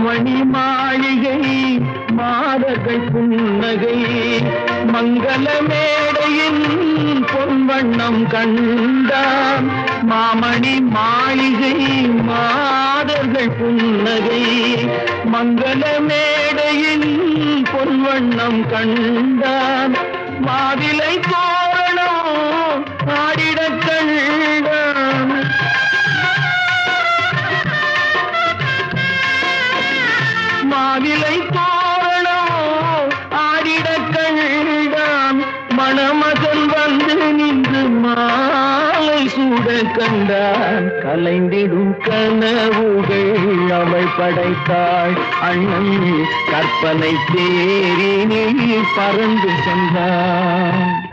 மாமணி மாளிகை மாதர்கள் புன்னகை மங்கள மேடையின் பொன்வண்ணம் கண்டான். மாமணி மாளிகை மாதர்கள் புன்னகை மங்கள மேடையின் பொன்வண்ணம் கண்டான். மாவிலை தோரணம் ஆடிடக் கண்டான். மாவிலை தோரணம் ஆடிடக் கண்டான். மணமகன் வந்து நின்று மாலை சூட கண்டான். கலைந்திடும் கனவுகள் அவள் படைத்தாள். அண்ணன் கற்பனை தேரினில் பறந்து சென்றான்.